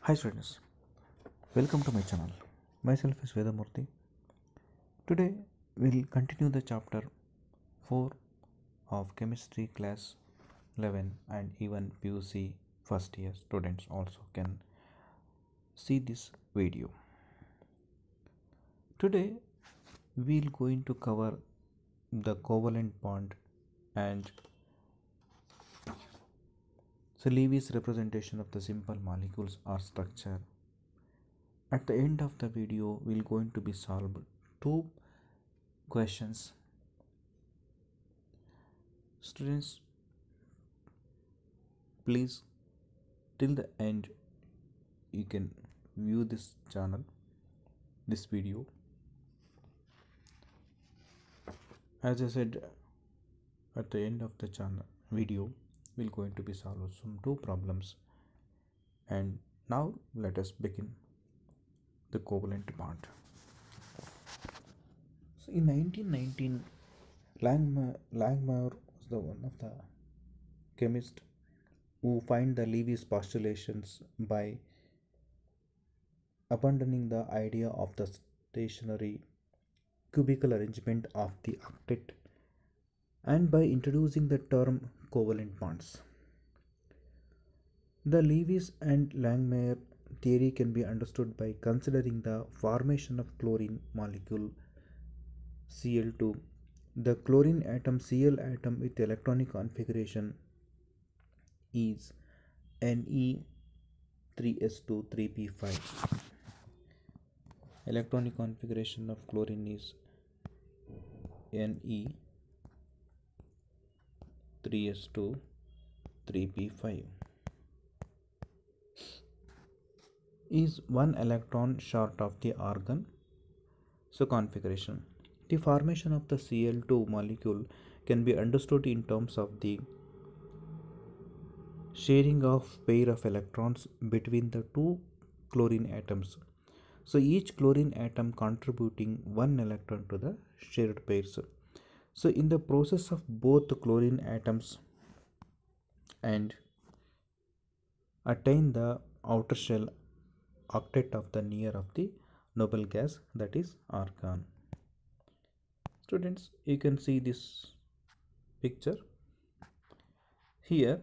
Hi students, welcome to my channel. Myself is Vedamurthy. Today we'll continue the chapter 4 of chemistry class 11, and even PUC first year students also can see this video. Today we'll going to cover the covalent bond and Levy's representation of the simple molecules or structure. At the end of the video, we're going to be solved two questions. Students, please till the end you can view this channel, this video. As I said, at the end of the channel video, we're going to be solving some two problems. And now let us begin the covalent bond. So in 1919, Langmuir was the one of the chemists who find the Levy's postulations by abandoning the idea of the stationary cubical arrangement of the octet and by introducing the term covalent bonds. The Lewis and Langmuir theory can be understood by considering the formation of chlorine molecule Cl2. The chlorine atom Cl atom with electronic configuration is Ne3s2 3p5. Electronic configuration of chlorine is Ne3s2 3p5 is one electron short of the argon. So configuration. The formation of the Cl2 molecule can be understood in terms of the sharing of pair of electrons between the two chlorine atoms. So each chlorine atom contributing one electron to the shared pairs. So in the process of both the chlorine atoms and attain the outer shell octet of the near of the noble gas, that is argon. Students, you can see this picture. Here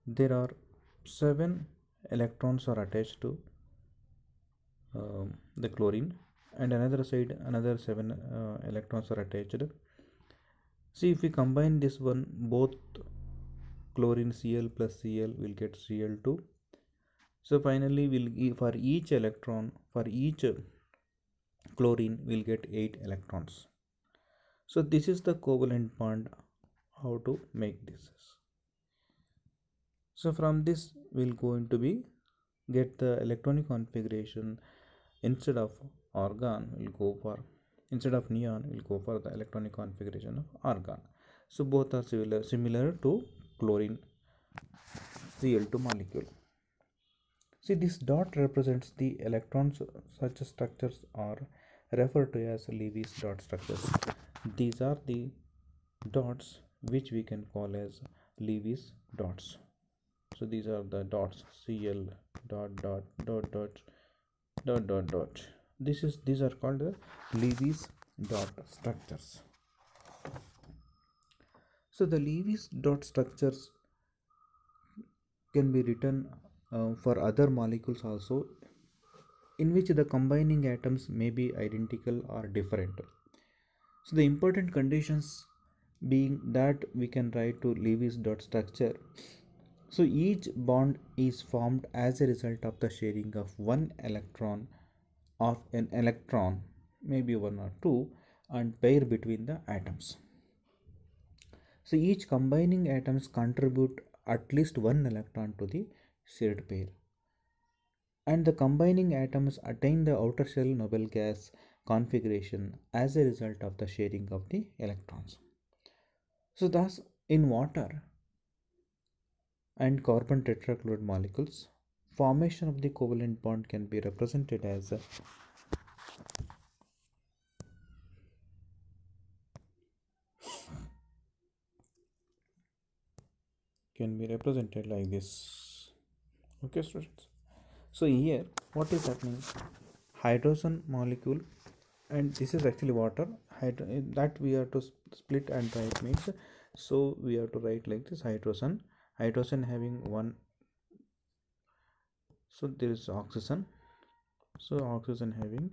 there are 7 electrons are attached to the chlorine, and another side another 7 electrons are attached. See, if we combine this one, both chlorine Cl plus Cl will get Cl2. So finally we'll for each electron, for each chlorine will get 8 electrons. So this is the covalent bond. How to make this? So from this we'll going to be get the electronic configuration. Instead of argon we'll go for, instead of neon we'll go for the electronic configuration of argon. So both are similar to chlorine Cl2 molecule. See, this dot represents the electrons. Such structures are referred to as Lewis dot structures. These are the dots which we can call as Lewis dots. So these are the dots, Cl dot dot dot dot dot dot dot. These are called the Lewis dot structures. So the Lewis dot structures can be written for other molecules also, in which the combining atoms may be identical or different. So the important conditions being that we can write to Lewis dot structure. So each bond is formed as a result of the sharing of one electron of an electron, maybe one or two, and pair between the atoms. So each combining atoms contribute at least one electron to the shared pair, and the combining atoms attain the outer shell noble gas configuration as a result of the sharing of the electrons. So thus in water and carbon tetrachloride molecules, formation of the covalent bond can be represented as like this. Okay, students. So here, what is happening? Hydrogen molecule, and this is actually water. That we have to split and write means. So we have to write like this: hydrogen. Hydrogen having one. So there is oxygen. So oxygen having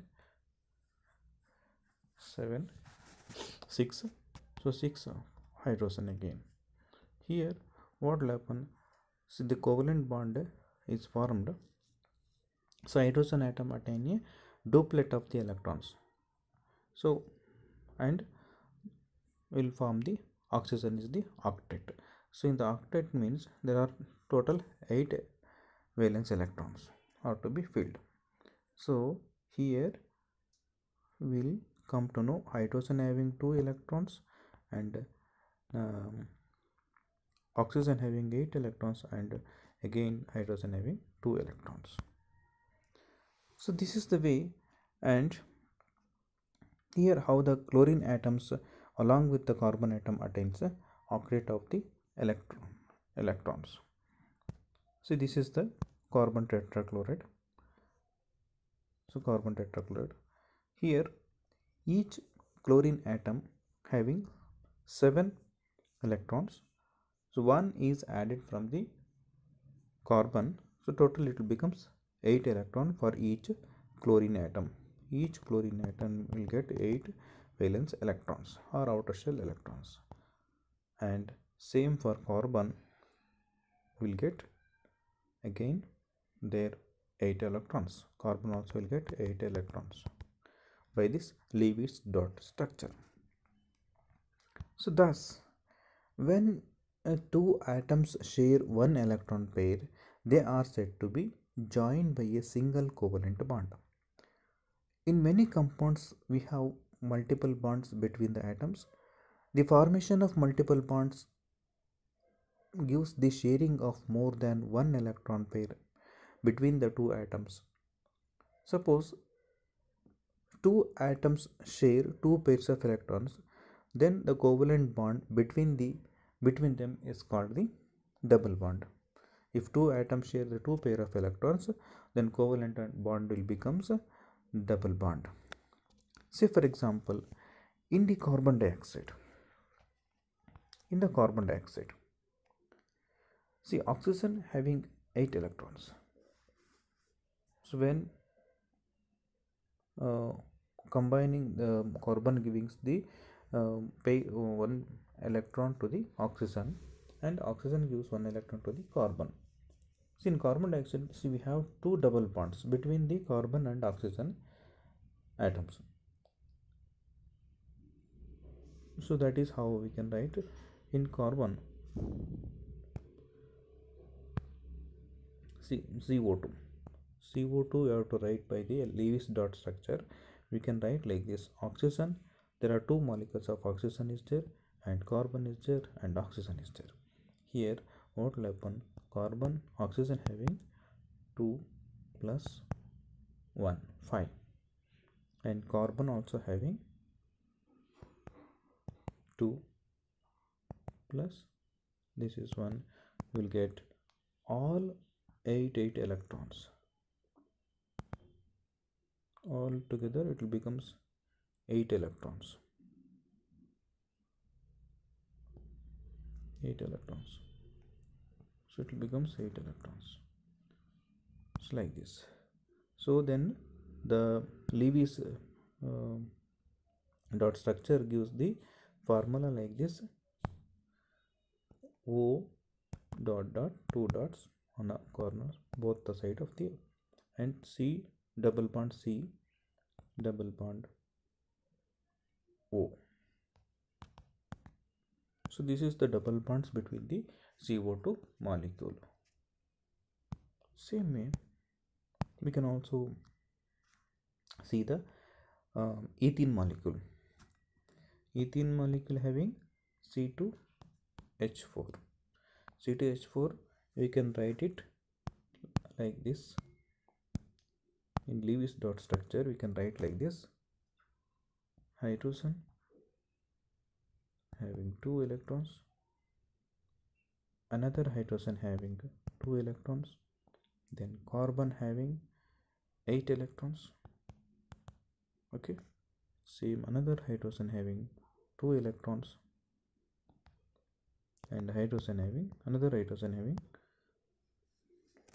7, 6. So 6 hydrogen again. Here, what will happen? So the covalent bond is formed. So hydrogen atom attain a duplet of the electrons. So and will form the oxygen is the octet. So in the octet means there are total 8 valence electrons are to be filled. So here we'll come to know hydrogen having 2 electrons and um, oxygen having 8 electrons and again hydrogen having 2 electrons. So this is the way. And here how the chlorine atoms along with the carbon atom attains the octet of the electrons. So this is the carbon tetrachloride. So carbon tetrachloride. Here each chlorine atom having 7 electrons. So one is added from the carbon. So total it becomes 8 electron for each chlorine atom. Each chlorine atom will get 8 valence electrons or outer shell electrons. And same for carbon will get again their 8 electrons. Carbon also will get 8 electrons by this Lewis dot structure. So thus when two atoms share one electron pair, they are said to be joined by a single covalent bond. In many compounds, we have multiple bonds between the atoms. The formation of multiple bonds gives the sharing of more than one electron pair between the two atoms. Suppose two atoms share two pairs of electrons, then the covalent bond between them is called the double bond. If two atoms share the two pair of electrons, then covalent bond will becomes a double bond. Say for example, in the carbon dioxide, see oxygen having 8 electrons. So when combining the carbon giving the one electron to the oxygen and oxygen gives one electron to the carbon. See in carbon dioxide, see we have two double bonds between the carbon and oxygen atoms. So that is how we can write in carbon. See CO2. CO2 you have to write by the Lewis dot structure. We can write like this: oxygen, there are two molecules of oxygen is there, and carbon is there, and oxygen is there. Here what will happen? Carbon, oxygen having 2 plus 1, 5, and carbon also having 2 plus this is 1, will get all 8 electrons. All together it will becomes 8 electrons. 8 electrons. So it will becomes 8 electrons. It's like this. So then the Lewis dot structure gives the formula like this: O dot dot, two dots on a corner both the side of the, and C double bond C double bond O. So this is the double bonds between the CO2 molecule. Same way we can also see the ethene molecule. Ethene molecule having C2H4. C2H4 we can write it like this. In Lewis dot structure we can write like this: hydrogen having 2 electrons, another hydrogen having 2 electrons, then carbon having 8 electrons. Okay, same another hydrogen having 2 electrons, and hydrogen having another hydrogen having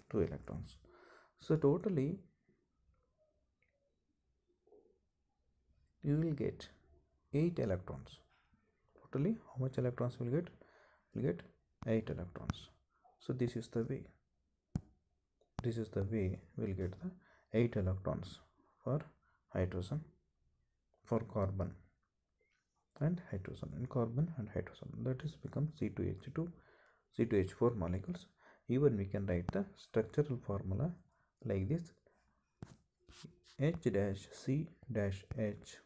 2 electrons. So totally you will get 8 electrons. Totally how much electrons will get? Will get 8 electrons. So this is the way we'll get the 8 electrons for hydrogen, for carbon and hydrogen, and carbon and hydrogen, that is become C2H2 C2H4 molecules. Even we can write the structural formula like this: H dash C dash H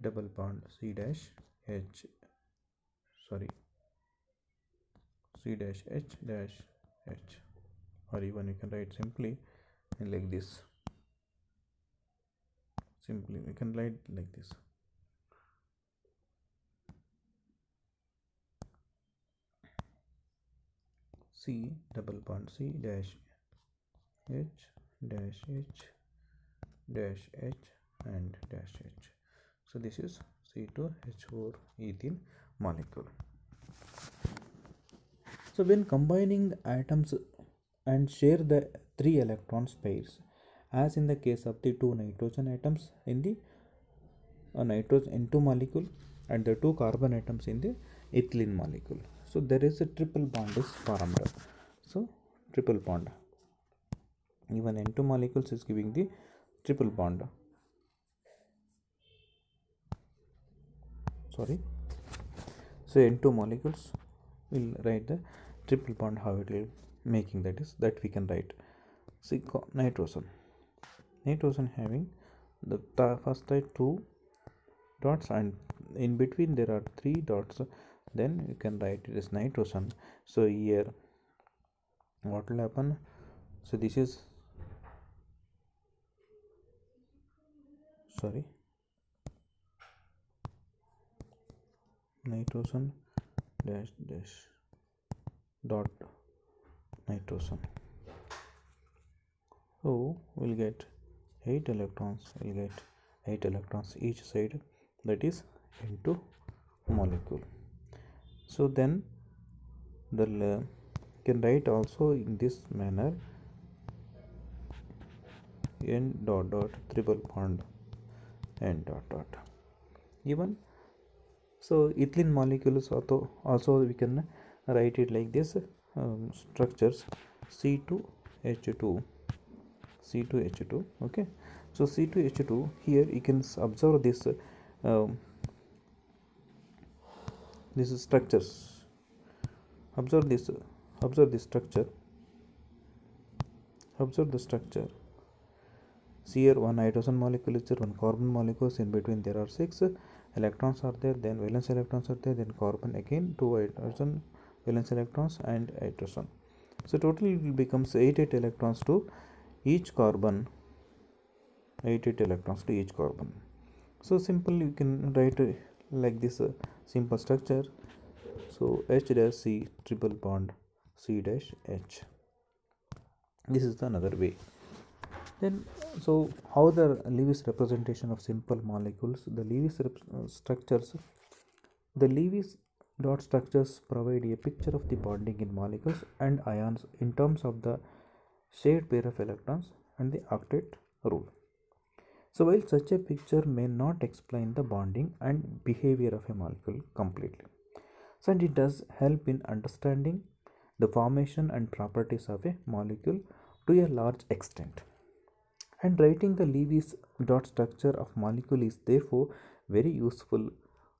double bond C dash H, sorry, C dash H dash H, or even you can write simply like this. Simply we can write like this: C double bond C dash H dash H dash H and dash H. So this is C2H4 ethene molecule. So when combining the atoms and share the 3 electrons pairs, as in the case of the 2 nitrogen atoms in the nitrogen N2 molecule and the 2 carbon atoms in the ethylene molecule, so there is a triple bond is formed. So triple bond, even N2 molecules is giving the triple bond, sorry, so N2 molecules will write the triple bond, how it will making, that is that we can write. See nitrogen having the first type 2 dots and in between there are 3 dots, then you can write it as nitrogen. So here what will happen? So this is, sorry, nitrogen dash dash dot nitrogen. So we'll get 8 electrons, we'll get 8 electrons each side, that is N2 molecule. So then the can write also in this manner: N dot dot triple bond N dot dot. Even so ethylene molecules also we can write it like this, structures C2H2 C2H2. Okay, so C2H2, here you can observe this this is structures. Observe this structure. Observe the structure. See here, one hydrogen molecule is there, one carbon molecule, in between there are 6 electrons are there, then valence electrons are there, then carbon again, 2 hydrogen valence electrons and hydrogen. So totally it becomes 8 electrons to each carbon, 8 electrons to each carbon. So simple you can write like this simple structure. So H dash C triple bond C dash H. This is the another way. Then so how the Lewis representation of simple molecules, the Lewis structures, the Lewis dot structures provide a picture of the bonding in molecules and ions in terms of the shared pair of electrons and the octet rule. So while such a picture may not explain the bonding and behavior of a molecule completely, so it does help in understanding the formation and properties of a molecule to a large extent. And writing the Lewis dot structure of molecule is therefore very useful.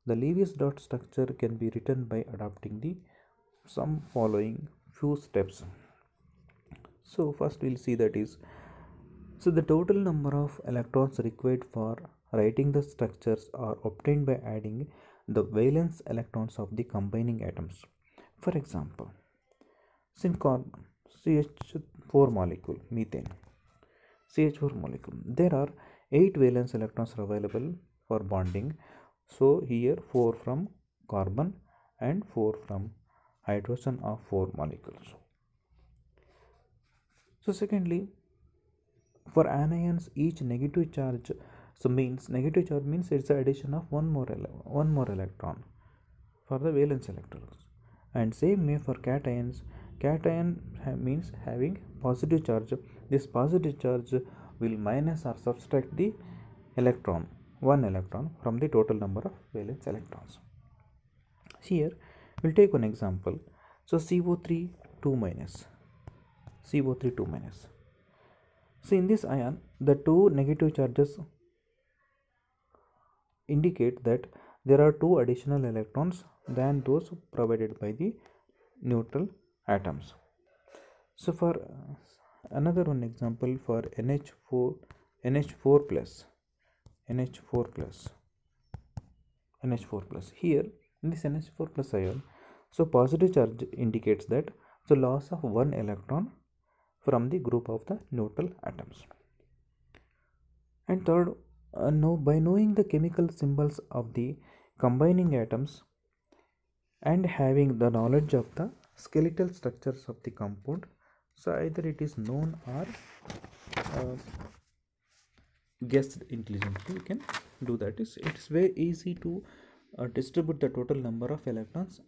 The Lewis dot structure can be written by adopting the some following few steps. So first we'll see, that is, so the total number of electrons required for writing the structures are obtained by adding the valence electrons of the combining atoms. For example, carbon CH4 molecule, methane CH4 molecule, there are 8 valence electrons available for bonding. So here 4 from carbon and 4 from hydrogen of 4 molecules. So secondly, for anions, each negative charge, so means negative charge means it's the addition of one more electron for the valence electrons. And same way for cations, means having positive charge. This positive charge will minus or subtract the one electron from the total number of valence electrons. Here we'll take one example. So CO3 2 minus, CO3 2 minus. So in this ion, the two negative charges indicate that there are two additional electrons than those provided by the neutral atoms. So for another one example, for NH4 plus, here in this NH4 plus ion, so positive charge indicates that the loss of one electron from the group of the neutral atoms. And third, by knowing the chemical symbols of the combining atoms and having the knowledge of the skeletal structures of the compound, so either it is known or guessed intelligently, you can do that. It's very easy to distribute the total number of electrons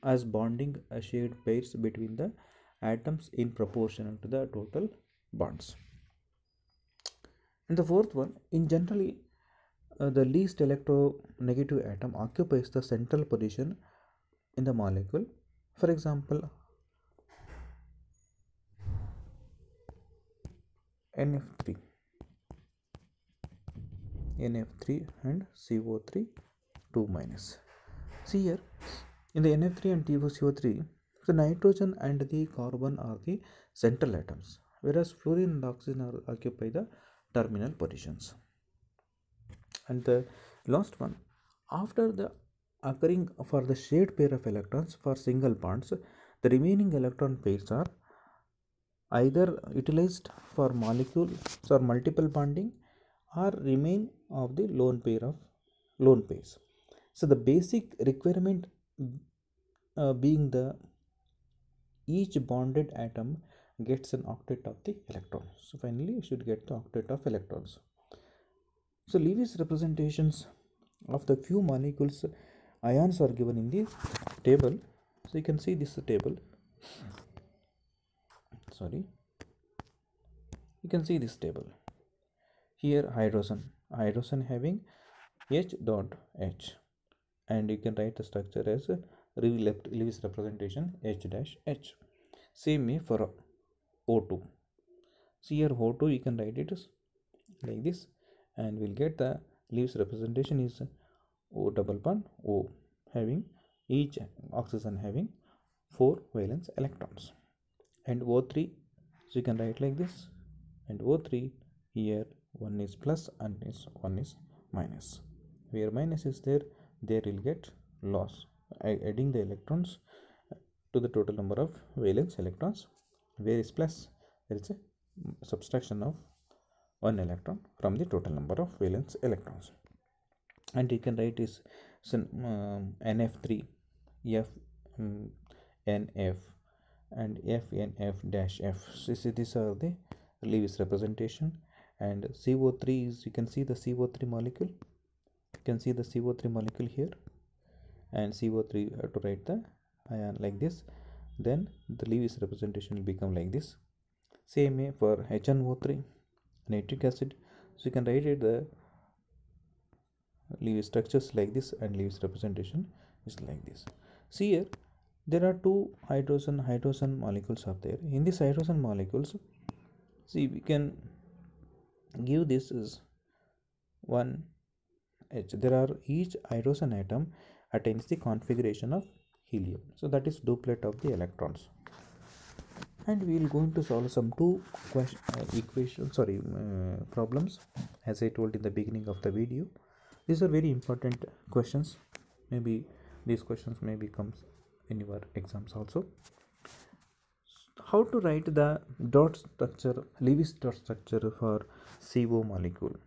as bonding shared pairs between the atoms in proportion to the total bonds. And the fourth one, in generally, the least electronegative atom occupies the central position in the molecule. For example, NF3 and CO3 2 minus. See here, in the NF3 and CO3, the nitrogen and the carbon are the central atoms, whereas fluorine and oxygen occupy the terminal positions. And the last one, after the occurring for the shared pair of electrons for single bonds, the remaining electron pairs are either utilized for molecules or multiple bonding or remain of the lone pairs. So the basic requirement being the each bonded atom gets an octet of the electrons. So finally you should get the octet of electrons. So Lewis representations of the few molecules ions are given in the table. So you can see this table. You can see this table. Here hydrogen having H dot H, and you can write the structure as Lewis representation H dash H. Same way for O2. See here O2, you can write it as like this, and we'll get the Lewis representation is O double bond O, having each oxygen having 4 valence electrons. And O3, so you can write like this, and O3 here one is plus and one is minus. Where minus is there will get loss. Adding the electrons to the total number of valence electrons. Where is plus, there is a subtraction of one electron from the total number of valence electrons. And you can write this NF3 FNF and FNF dash F. So these are the Lewis representation. And CO3 is, you can see the CO3 molecule. You can see the CO3 molecule here, and CO3 have to write the ion like this. Then the Lewis representation will become like this. Same way for HNO3, nitric acid. So you can write it the Lewis structures like this, and Lewis representation is like this. See here, there are two hydrogen molecules are there. In these hydrogen molecules, see, we can give this as 1 H. There are each hydrogen atom attains the configuration of helium. So that is duplet of the electrons. And we will going to solve some problems, as I told in the beginning of the video. These are very important questions. Maybe these questions may become in your exams also. How to write the dot structure, Lewis dot structure for CO molecule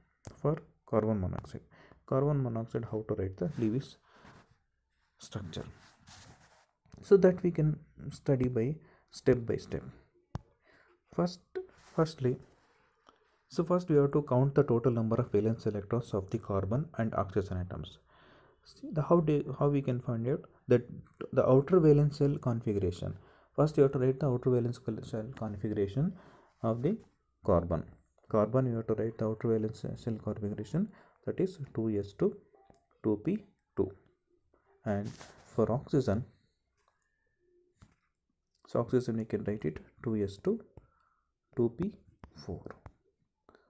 for carbon monoxide. Carbon monoxide, how to write the Lewis structure, so that we can study by step. First, Firstly, so first we have to count the total number of valence electrons of the carbon and oxygen atoms. See how we can find out that the outer valence shell configuration. First you have to write the outer valence shell configuration of the carbon. Carbon you have to write the outer valence shell configuration, that is 2s2 2p2, and for oxygen, so oxygen we can write it 2s2 2p4.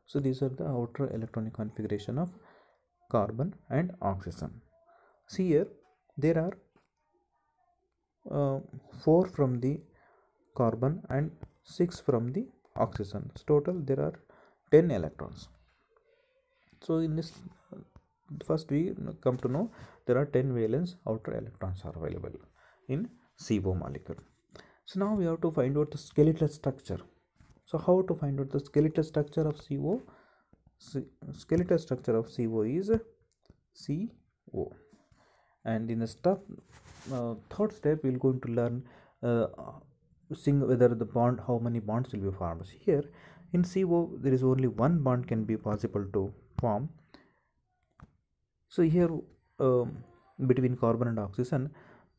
So these are the outer electronic configuration of carbon and oxygen. See here, there are 4 from the carbon and 6 from the oxygen. So total there are 10 electrons. So in this, first we come to know there are 10 valence outer electrons are available in CO molecule. So now we have to find out the skeletal structure. So how to find out the skeletal structure of CO? Skeletal structure of CO is CO. And in the third step we will going to learn whether the bond, how many bonds will be formed. Here in CO there is only one bond can be possible to form. So here between carbon and oxygen,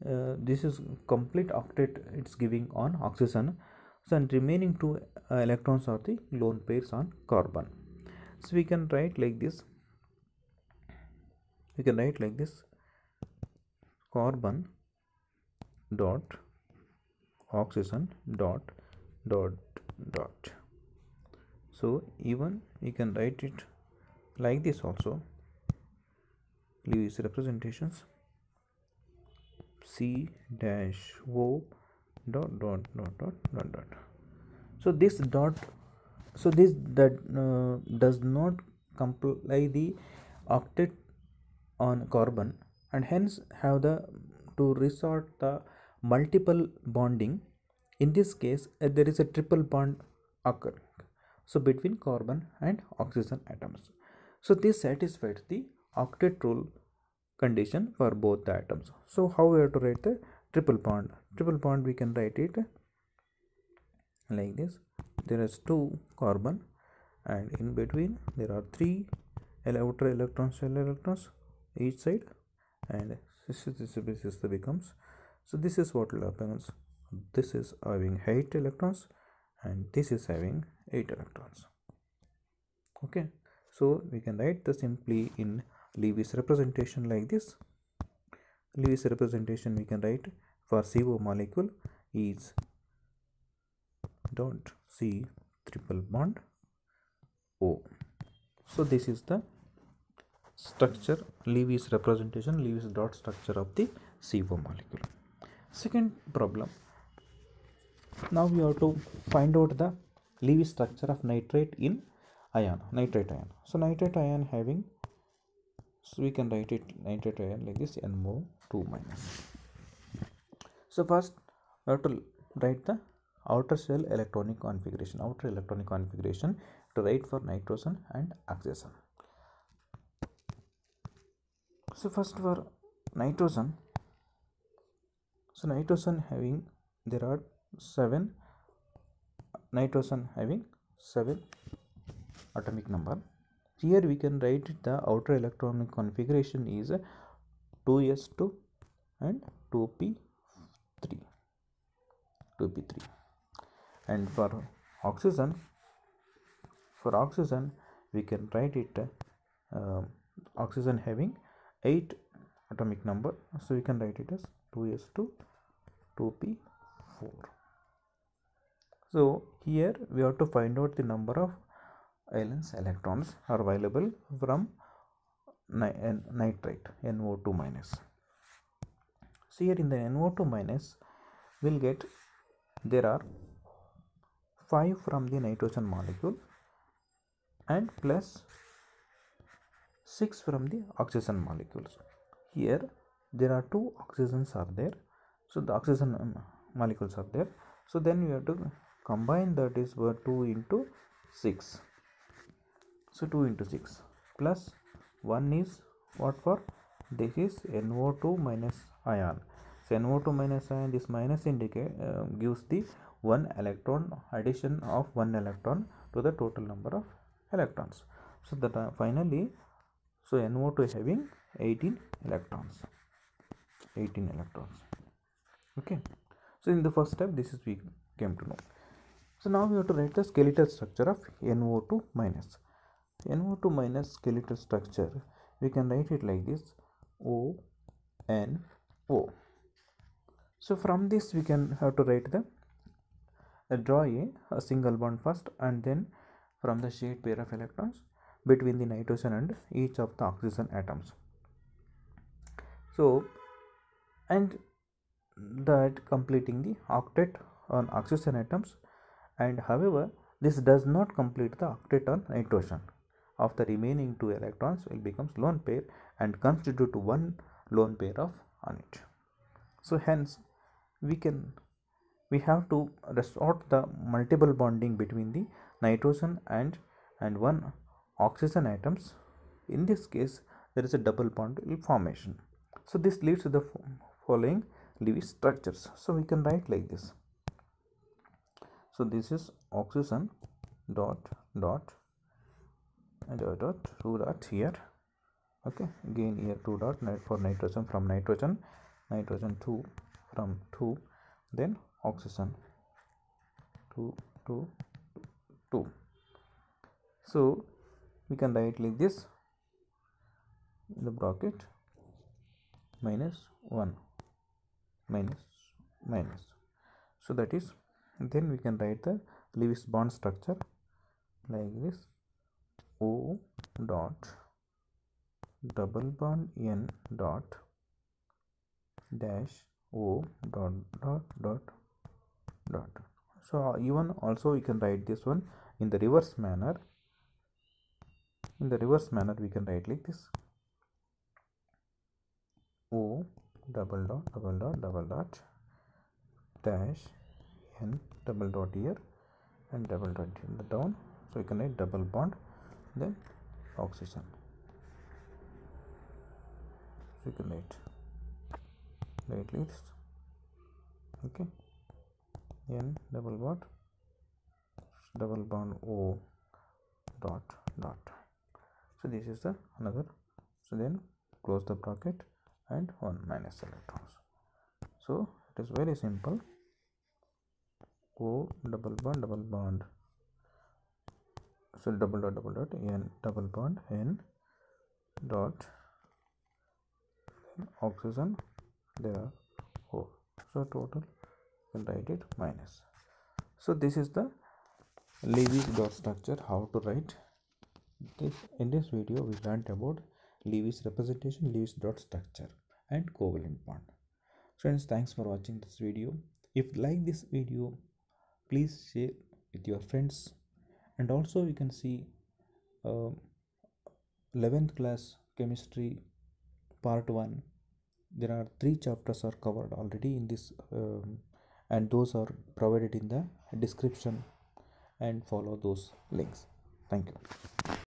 this is complete octet it's giving on oxygen. So and remaining 2 electrons are the lone pairs on carbon. So we can write like this. We can write like this: carbon dot oxygen dot dot dot. So even you can write it like this also. Lewis representations C dash O dot dot dot dot dot dot. So this dot, so this that does not comply the octet on carbon, and hence have the to resort the multiple bonding. In this case there is a triple bond occur, so between carbon and oxygen atoms. So this satisfies the octet rule condition for both the atoms. So how we have to write the triple bond? Triple bond we can write it like this: there is 2 carbon and in between there are 3 outer electrons, shell electrons each side, and this becomes, so this is what will happen. This is having 8 electrons and this is having 8 electrons. Okay, so we can write the simply in Lewis representation like this. Lewis representation we can write for CO molecule is dot C triple bond O. So this is the structure, Lewis representation, Lewis dot structure of the CO molecule. Second problem, now we have to find out the Lewis structure of nitrate in ion, nitrate ion. So nitrate ion having, so we can write it nitrate ion like this, NO2 minus. So first we have to write the outer shell electronic configuration, outer electronic configuration to write for nitrogen and oxygen. So first for nitrogen, so nitrogen having, there are 7 nitrogen having 7 atomic number. Here we can write the outer electronic configuration is 2s2 and 2p3, and for oxygen, we can write it oxygen having 8 atomic number, so we can write it as 2s2 2p4. So here we have to find out the number of valence electrons are available from nitrate NO2 minus. So here in the NO2 minus we'll get, there are 5 from the nitrogen molecule and plus 6 from the oxygen molecules. Here there are 2 oxygens are there, so the oxygen molecules are there. So then we have to combine, that is 2 into 6. So 2 into 6 plus 1 is what for? This is NO2 minus ion. So NO2 minus ion, this minus indicate gives the one electron addition of one electron to the total number of electrons. So that finally, so NO2 is having 18 electrons. Okay, so in the first step, this is we came to know. So now we have to write the skeletal structure of NO2 minus. NO2 minus skeletal structure, we can write it like this: ONO. So from this we can have to write the draw a single bond first, and then from the shared pair of electrons between the nitrogen and each of the oxygen atoms. So and that completing the octet on oxygen atoms, and however this does not complete the octet on nitrogen. Of the remaining 2 electrons will become lone pair and constitute one lone pair of on it. So hence we have to resort the multiple bonding between the nitrogen and one oxygen atoms. In this case, there is a double bond formation. So this leads to the following Lewis structures. So we can write like this. So this is oxygen dot and dot 2 dot here. Okay, again here 2 dot for nitrogen, from nitrogen 2 from 2, then oxygen 2 2 2. So we can write like this in the bracket minus 1 minus. So that is, then we can write the Lewis bond structure like this: O dot double bond N dot dash O dot. So even also we can write this one in the reverse manner. In the reverse manner we can write like this: O double dot dash N double dot here and double dot in the down. So we can write double bond, then oxygen. So you can write like this. Okay, N double bond O dot. So this is the another. So then close the bracket and 1 minus electrons. So it is very simple. O double bond. So double dot N double bond N dot oxygen, there are 4. So total you can write it minus. So this is the Lewis dot structure, how to write this. In this video we learned about Lewis representation, Lewis dot structure and covalent bond. Friends, thanks for watching this video. If you like this video, please share with your friends, and also you can see 11th class chemistry part 1. There are 3 chapters are covered already in this, and those are provided in the description, and follow those links. Thank you.